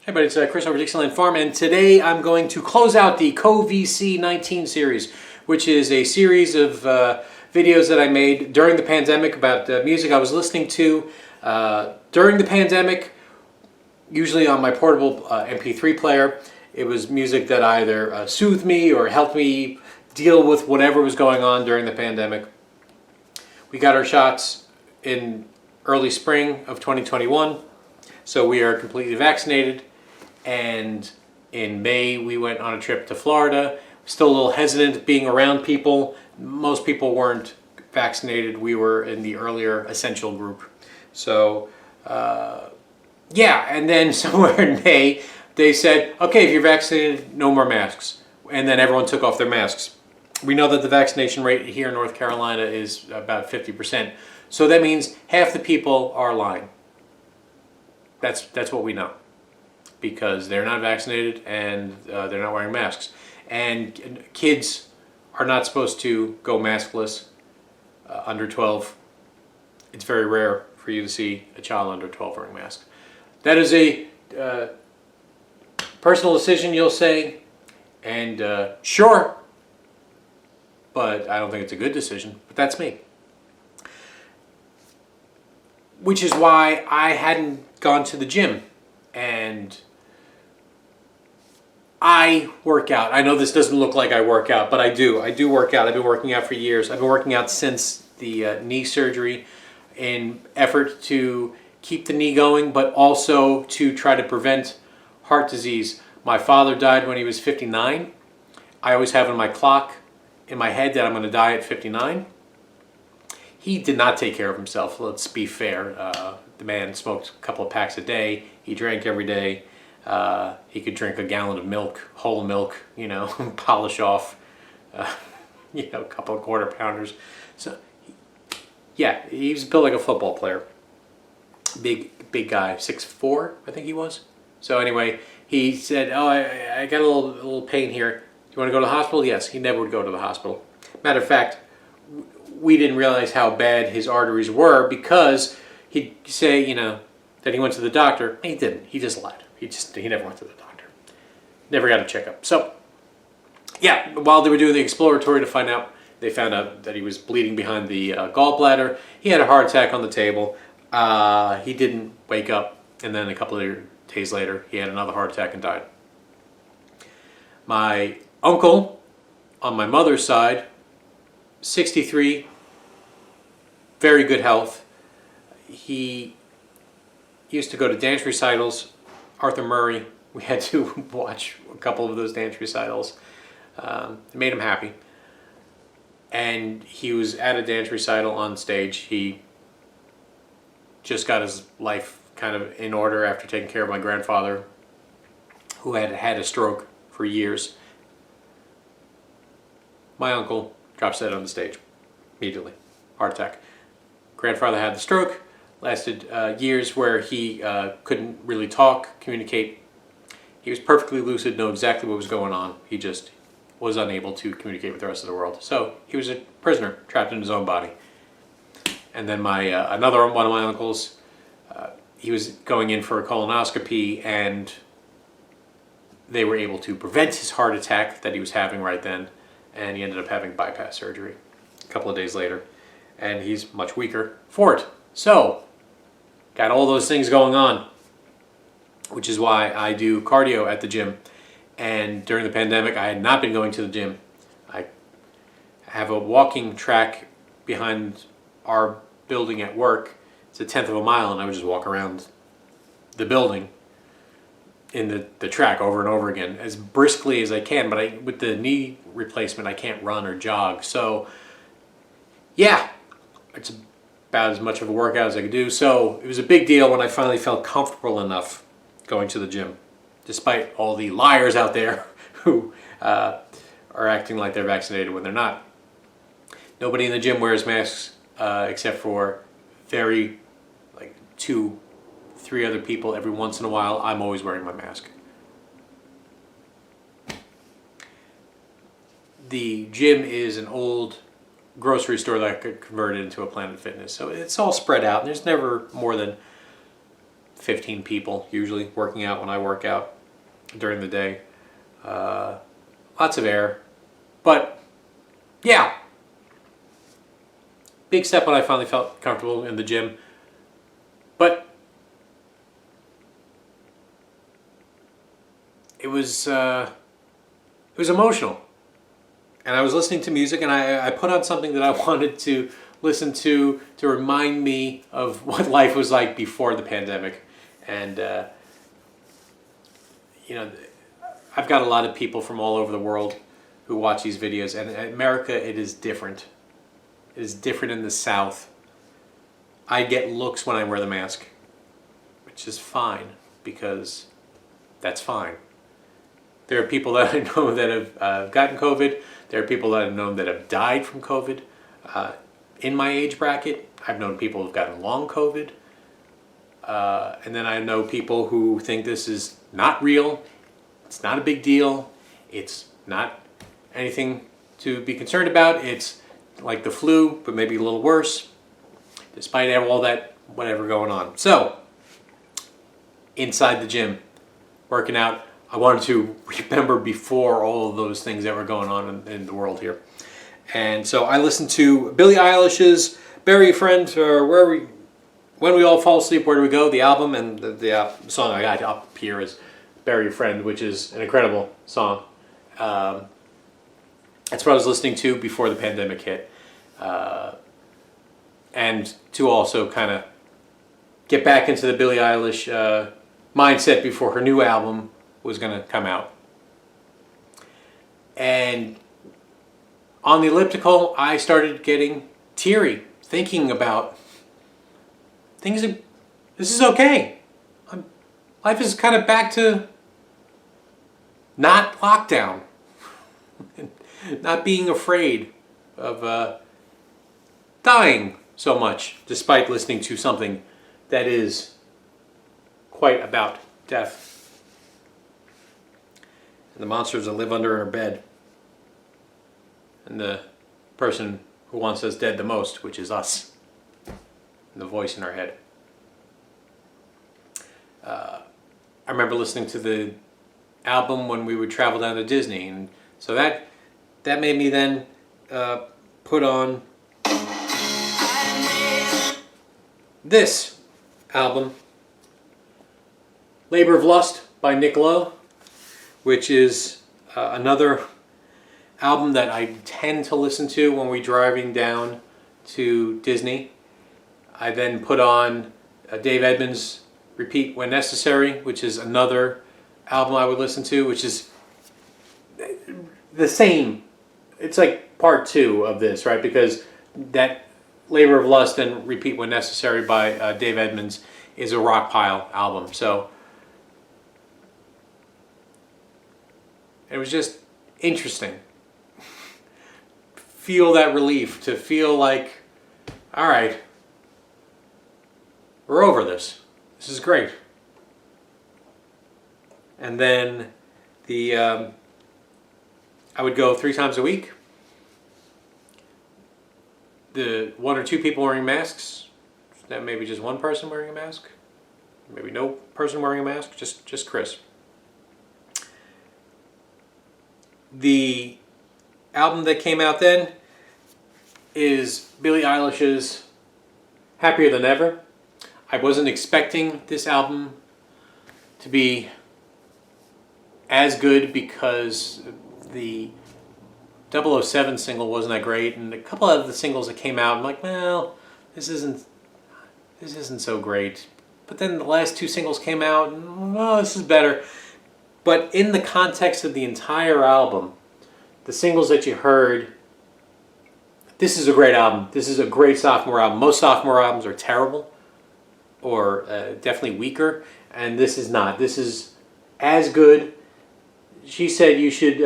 Hey buddy, it's Chris over at Dixieland Farm, and today I'm going to close out the COVC-19 series, which is a series of videos that I made during the pandemic about music I was listening to during the pandemic, usually on my portable MP3 player. It was music that either soothed me or helped me deal with whatever was going on during the pandemic. We got our shots in early spring of 2021, so we are completely vaccinated. And in May, we went on a trip to Florida. Still a little hesitant being around people. Most people weren't vaccinated. We were in the earlier essential group. So, yeah. And then somewhere in May, they said, okay, if you're vaccinated, no more masks. And then everyone took off their masks. We know that the vaccination rate here in North Carolina is about 50%. So that means half the people are lying. That's what we know, because they're not vaccinated and they're not wearing masks. And kids are not supposed to go maskless under 12. It's very rare for you to see a child under 12 wearing a mask. That is a personal decision, you'll say, and sure, but I don't think it's a good decision, but that's me. Which is why I hadn't gone to the gym. And I work out. I know this doesn't look like I work out, but I do. I do work out. I've been working out for years. I've been working out since the knee surgery in effort to keep the knee going, but also to try to prevent heart disease. My father died when he was 59. I always have in my clock, in my head, that I'm going to die at 59. He did not take care of himself, let's be fair. The man smoked a couple of packs a day. He drank every day. He could drink a gallon of milk, whole milk, polish off, a couple of quarter pounders. So, yeah, he was built like a football player. Big guy, 6'4", I think he was. So anyway, he said, oh, I got a little pain here. Do you want to go to the hospital? Yes, he never would go to the hospital. Matter of fact, we didn't realize how bad his arteries were because he'd say, that he went to the doctor. He didn't. He just lied. He never went to the doctor. Never got a checkup. So, yeah, while they were doing the exploratory to find out, they found out that he was bleeding behind the gallbladder. He had a heart attack on the table. He didn't wake up, and then a couple of days later, he had another heart attack and died. My uncle, on my mother's side, 63, very good health. He used to go to dance recitals. Arthur Murray, we had to watch a couple of those dance recitals. It made him happy. And he was at a dance recital on stage. He just got his life kind of in order after taking care of my grandfather, who had had a stroke for years. My uncle drops dead on the stage immediately. Heart attack. Grandfather had the stroke. Lasted years where he couldn't really talk, communicate. He was perfectly lucid, know exactly what was going on. He just was unable to communicate with the rest of the world. So he was a prisoner, trapped in his own body. And then another one of my uncles, he was going in for a colonoscopy, and they were able to prevent his heart attack that he was having right then, and he ended up having bypass surgery a couple of days later, and he's much weaker for it. So, got all those things going on, which is why I do cardio at the gym. And during the pandemic, I had not been going to the gym. I have a walking track behind our building at work. It's a 1/10 of a mile, and I would just walk around the building in the track over and over again as briskly as I can. But with the knee replacement, I can't run or jog. So, yeah, it's about as much of a workout as I could do. So it was a big deal when I finally felt comfortable enough going to the gym, despite all the liars out there who are acting like they're vaccinated when they're not. Nobody in the gym wears masks except for very, 2-3 other people. Every once in a while, I'm always wearing my mask. The gym is an old grocery store that I could convert it into a Planet Fitness. So it's all spread out, and there's never more than 15 people usually working out when I work out during the day. Lots of air. But yeah, big step when I finally felt comfortable in the gym. But it was emotional. And I was listening to music, and I put on something that I wanted to listen to remind me of what life was like before the pandemic. And, I've got a lot of people from all over the world who watch these videos. And in America, it is different. It is different in the South. I get looks when I wear the mask, which is fine, because that's fine. There are people that I know that have gotten COVID. There are people that I've known that have died from COVID. In my age bracket, I've known people who've gotten long COVID. And then I know people who think this is not real. It's not a big deal. It's not anything to be concerned about. It's like the flu, but maybe a little worse, despite all that whatever going on. So, inside the gym, working out, I wanted to remember before all of those things that were going on in the world here. And so I listened to Billie Eilish's Bury a Friend, or When We All Fall Asleep, Where Do We Go, the album, and the song I got up here is Bury a Friend, which is an incredible song. That's what I was listening to before the pandemic hit. And to also kind of get back into the Billie Eilish mindset before her new album was going to come out. And on the elliptical, I started getting teary, thinking about things. This is okay. Life is kind of back to not lockdown, not being afraid of dying so much, despite listening to something that is quite about death. And the monsters that live under our bed. And the person who wants us dead the most, which is us. And the voice in our head. I remember listening to the album when we would travel down to Disney. And so that made me then put on this album, Labor of Lust by Nick Lowe, which is another album that I tend to listen to when we're driving down to Disney. I then put on Dave Edmunds' Repeat When Necessary, which is another album I would listen to, which is the same. It's like part two of this, right? Because that Labor of Lust and Repeat When Necessary by Dave Edmunds is a rock pile album. So it was just interesting. Feel that relief, to feel like, all right, we're over this. This is great. And then I would go 3 times a week. The 1 or 2 people wearing masks. That maybe just one person wearing a mask. Maybe no person wearing a mask. Just Chris. The album that came out then is Billie Eilish's Happier Than Ever. I wasn't expecting this album to be as good because the 007 single wasn't that great, and a couple of the singles that came out, I'm like, well, this isn't so great. But then the last 2 singles came out, and oh, this is better. But in the context of the entire album, the singles that you heard, this is a great album. This is a great sophomore album. Most sophomore albums are terrible, or definitely weaker, and this is not. This is as good. She said you should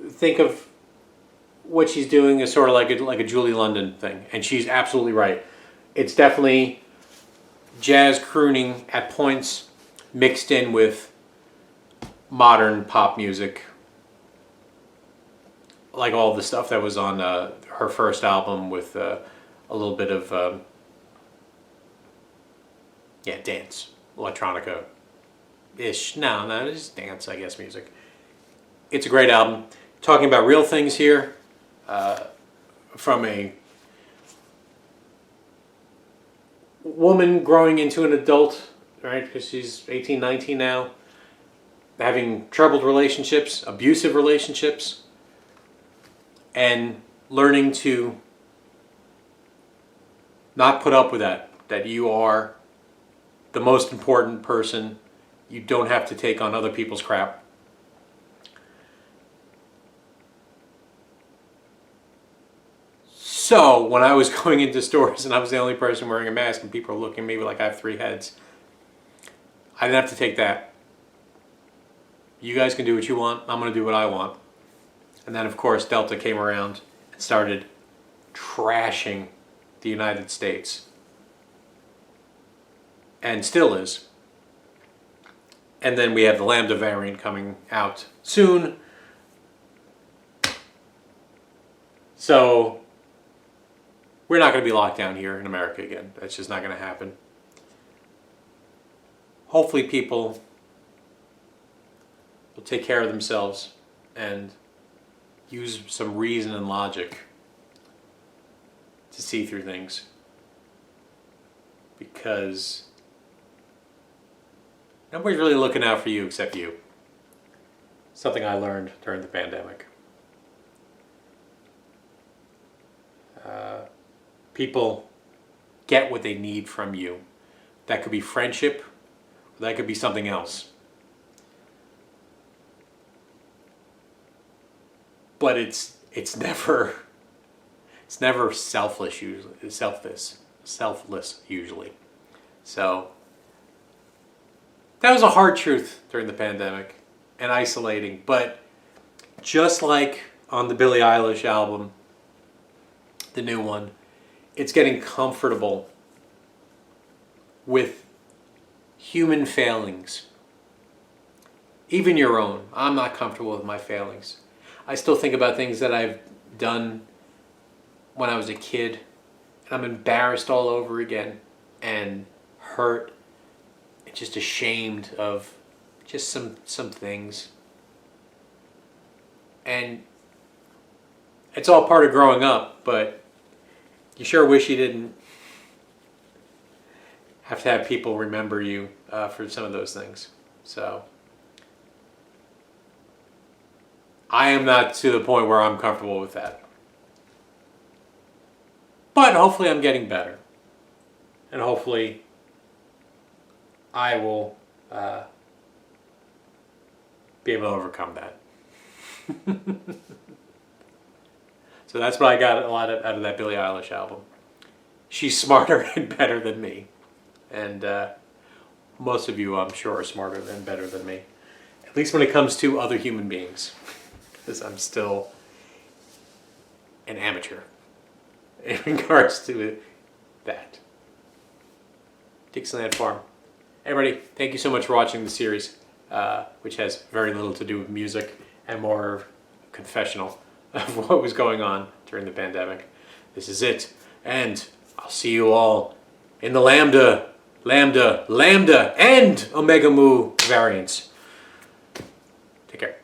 think of what she's doing as sort of like a Julie London thing, and she's absolutely right. It's definitely jazz crooning at points, mixed in with modern pop music, like all the stuff that was on her first album, with a little bit of Yeah, dance, electronica-ish. No, it's dance, I guess, music. It's a great album. Talking about real things here, from a woman growing into an adult, right? Because she's 18, 19 now, having troubled relationships, abusive relationships, and learning to not put up with that you are the most important person. You don't have to take on other people's crap. So when I was going into stores and I was the only person wearing a mask and people are looking at me like I have 3 heads, I didn't have to take that. You guys can do what you want. I'm going to do what I want. And then, of course, Delta came around and started trashing the United States. And still is. And then we have the Lambda variant coming out soon. So we're not going to be locked down here in America again. That's just not going to happen. Hopefully people will take care of themselves and use some reason and logic to see through things. Because nobody's really looking out for you except you. Something I learned during the pandemic. People get what they need from you. That could be friendship, or that could be something else. But it's never selfless usually. So that was a hard truth during the pandemic and isolating. But just like on the Billie Eilish album, the new one, it's getting comfortable with human failings. Even your own. I'm not comfortable with my failings. I still think about things that I've done when I was a kid, and I'm embarrassed all over again, and hurt, and just ashamed of just some things. And it's all part of growing up, but you sure wish you didn't have to have people remember you for some of those things. So I am not to the point where I'm comfortable with that. But hopefully I'm getting better. And hopefully I will be able to overcome that. So that's what I got a lot out of that Billie Eilish album. She's smarter and better than me. And most of you, I'm sure, are smarter and better than me. At least when it comes to other human beings. Because I'm still an amateur in regards to that. Dixieland Farm. Everybody, thank you so much for watching the series, which has very little to do with music and more confessional of what was going on during the pandemic. This is it. And I'll see you all in the Lambda, and Omega Mu variants. Take care.